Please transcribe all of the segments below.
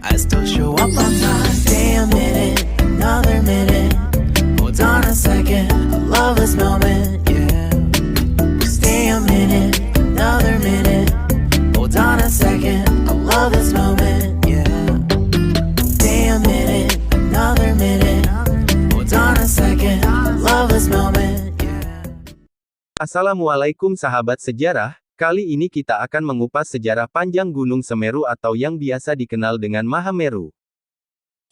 I still show up on time. Stay a minute, another minute. Hold on a second, I love this moment, yeah. Stay a minute, another minute. Hold on a second, I love this moment, yeah. Stay a minute, another minute. Hold on a second, I love this moment, yeah. Assalamualaikum sahabat sejarah, kali ini kita akan mengupas sejarah panjang Gunung Semeru atau yang biasa dikenal dengan Mahameru.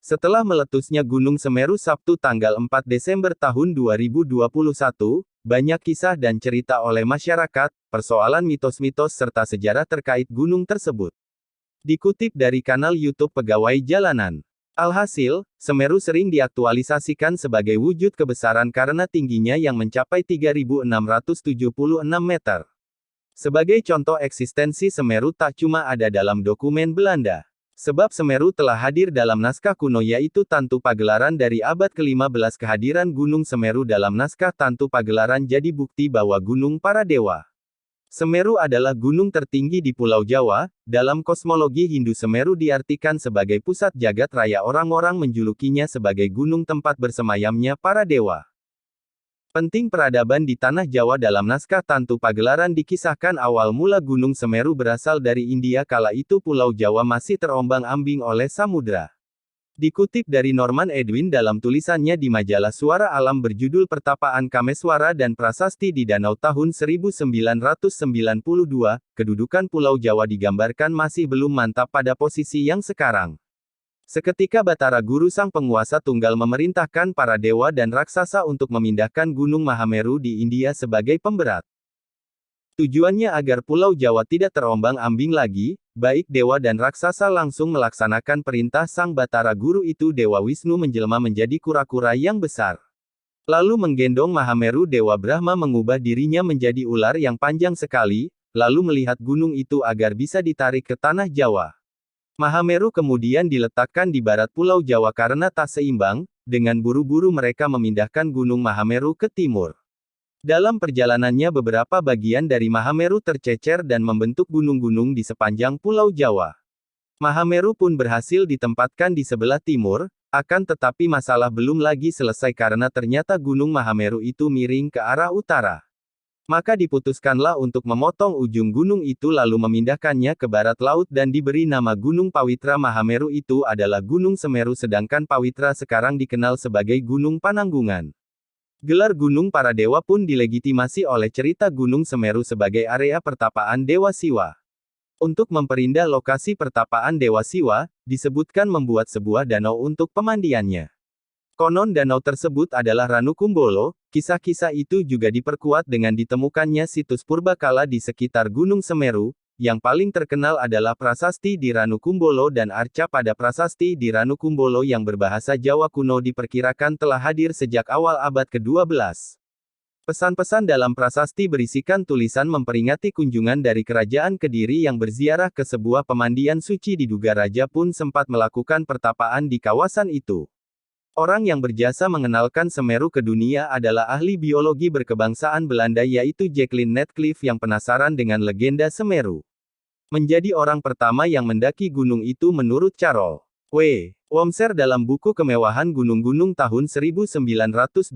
Setelah meletusnya Gunung Semeru Sabtu tanggal 4 Desember tahun 2021, banyak kisah dan cerita oleh masyarakat, persoalan mitos-mitos serta sejarah terkait gunung tersebut. Dikutip dari kanal YouTube Pegawai Jalanan. Alhasil, Semeru sering diaktualisasikan sebagai wujud kebesaran karena tingginya yang mencapai 3.676 meter. Sebagai contoh eksistensi Semeru tak cuma ada dalam dokumen Belanda. Sebab Semeru telah hadir dalam naskah kuno yaitu Tantu Pagelaran dari abad ke-15. Kehadiran Gunung Semeru dalam naskah Tantu Pagelaran jadi bukti bahwa gunung para dewa. Semeru adalah gunung tertinggi di Pulau Jawa. Dalam kosmologi Hindu, Semeru diartikan sebagai pusat jagat raya, orang-orang menjulukinya sebagai gunung tempat bersemayamnya para dewa. Penting peradaban di tanah Jawa. Dalam naskah Tantu Pagelaran dikisahkan awal mula Gunung Semeru berasal dari India, kala itu Pulau Jawa masih terombang-ambing oleh samudra. Dikutip dari Norman Edwin dalam tulisannya di majalah Suara Alam berjudul Pertapaan Kameswara dan Prasasti di Danau tahun 1992, kedudukan Pulau Jawa digambarkan masih belum mantap pada posisi yang sekarang. Seketika Batara Guru sang penguasa tunggal memerintahkan para dewa dan raksasa untuk memindahkan Gunung Mahameru di India sebagai pemberat. Tujuannya agar Pulau Jawa tidak terombang-ambing lagi, baik dewa dan raksasa langsung melaksanakan perintah sang Batara Guru itu. Dewa Wisnu menjelma menjadi kura-kura yang besar. Lalu menggendong Mahameru. Dewa Brahma mengubah dirinya menjadi ular yang panjang sekali, lalu melihat gunung itu agar bisa ditarik ke tanah Jawa. Mahameru kemudian diletakkan di barat Pulau Jawa karena tak seimbang, dengan buru-buru mereka memindahkan Gunung Mahameru ke timur. Dalam perjalanannya beberapa bagian dari Mahameru tercecer dan membentuk gunung-gunung di sepanjang Pulau Jawa. Mahameru pun berhasil ditempatkan di sebelah timur, akan tetapi masalah belum lagi selesai karena ternyata Gunung Mahameru itu miring ke arah utara. Maka diputuskanlah untuk memotong ujung gunung itu lalu memindahkannya ke barat laut dan diberi nama Gunung Pawitra. Mahameru itu adalah Gunung Semeru sedangkan Pawitra sekarang dikenal sebagai Gunung Pananggungan. Gelar Gunung Para Dewa pun dilegitimasi oleh cerita Gunung Semeru sebagai area pertapaan Dewa Siwa. Untuk memperindah lokasi pertapaan Dewa Siwa, disebutkan membuat sebuah danau untuk pemandiannya. Konon danau tersebut adalah Ranukumbolo. Kisah-kisah itu juga diperkuat dengan ditemukannya situs purbakala di sekitar Gunung Semeru. Yang paling terkenal adalah prasasti di Ranukumbolo dan arca pada prasasti di Ranukumbolo yang berbahasa Jawa kuno diperkirakan telah hadir sejak awal abad ke-12. Pesan-pesan dalam prasasti berisikan tulisan memperingati kunjungan dari Kerajaan Kediri yang berziarah ke sebuah pemandian suci. Diduga raja pun sempat melakukan pertapaan di kawasan itu. Orang yang berjasa mengenalkan Semeru ke dunia adalah ahli biologi berkebangsaan Belanda yaitu Jacqueline Netcliffe yang penasaran dengan legenda Semeru. Menjadi orang pertama yang mendaki gunung itu menurut Carol W. Womser dalam buku Kemewahan Gunung-Gunung tahun 1928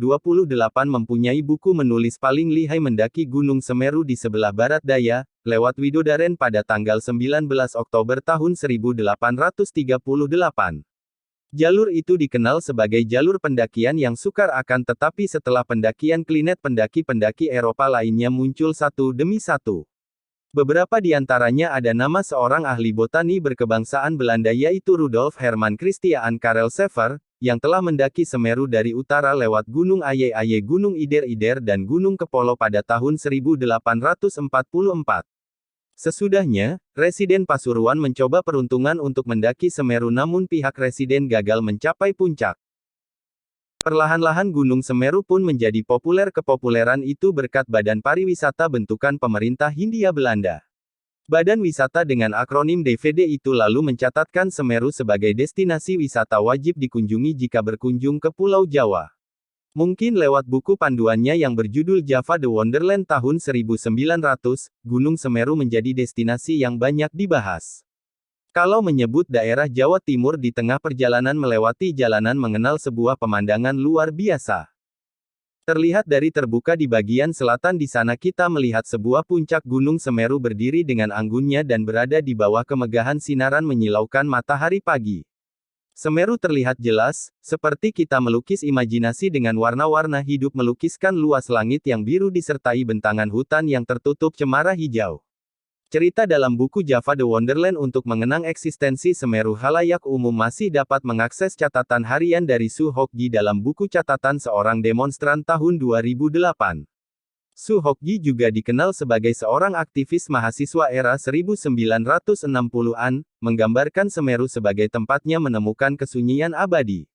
mempunyai buku menulis paling lihai mendaki Gunung Semeru di sebelah barat daya, lewat Widodaren pada tanggal 19 Oktober tahun 1838. Jalur itu dikenal sebagai jalur pendakian yang sukar akan tetapi setelah pendakian Klinet pendaki-pendaki Eropa lainnya muncul satu demi satu. Beberapa di antaranya ada nama seorang ahli botani berkebangsaan Belanda yaitu Rudolf Hermann Christian Karel Sever, yang telah mendaki Semeru dari utara lewat Gunung Aye-Aye, Gunung Ider-Ider dan Gunung Kepolo pada tahun 1844. Sesudahnya, Residen Pasuruan mencoba peruntungan untuk mendaki Semeru namun pihak residen gagal mencapai puncak. Perlahan-lahan Gunung Semeru pun menjadi populer. Kepopuleran itu berkat Badan Pariwisata bentukan pemerintah Hindia Belanda. Badan wisata dengan akronim DVD itu lalu mencatatkan Semeru sebagai destinasi wisata wajib dikunjungi jika berkunjung ke Pulau Jawa. Mungkin lewat buku panduannya yang berjudul Java The Wonderland tahun 1900, Gunung Semeru menjadi destinasi yang banyak dibahas. Kalau menyebut daerah Jawa Timur di tengah perjalanan melewati jalanan mengenal sebuah pemandangan luar biasa. Terlihat dari terbuka di bagian selatan di sana kita melihat sebuah puncak Gunung Semeru berdiri dengan anggunnya dan berada di bawah kemegahan sinaran menyilaukan matahari pagi. Semeru terlihat jelas, seperti kita melukis imajinasi dengan warna-warna hidup melukiskan luas langit yang biru disertai bentangan hutan yang tertutup cemara hijau. Cerita dalam buku Java The Wonderland untuk mengenang eksistensi Semeru halayak umum masih dapat mengakses catatan harian dari Su Hokgi dalam buku catatan seorang demonstran tahun 2008. Su Hokgi juga dikenal sebagai seorang aktivis mahasiswa era 1960-an, menggambarkan Semeru sebagai tempatnya menemukan kesunyian abadi.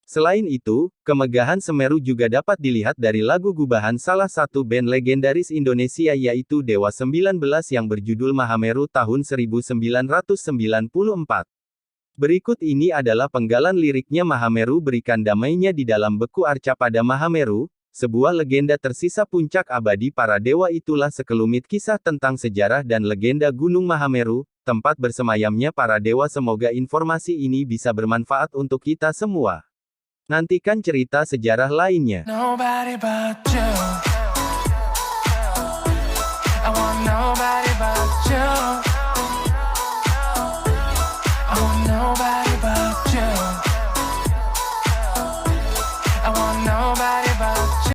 Selain itu, kemegahan Semeru juga dapat dilihat dari lagu gubahan salah satu band legendaris Indonesia yaitu Dewa 19 yang berjudul Mahameru tahun 1994. Berikut ini adalah penggalan liriknya. Mahameru berikan damainya di dalam beku arca pada Mahameru, sebuah legenda tersisa puncak abadi para dewa. Itulah sekelumit kisah tentang sejarah dan legenda Gunung Mahameru, tempat bersemayamnya para dewa. Semoga informasi ini bisa bermanfaat untuk kita semua. Nantikan cerita sejarah lainnya. Nobody but you. I want nobody but you.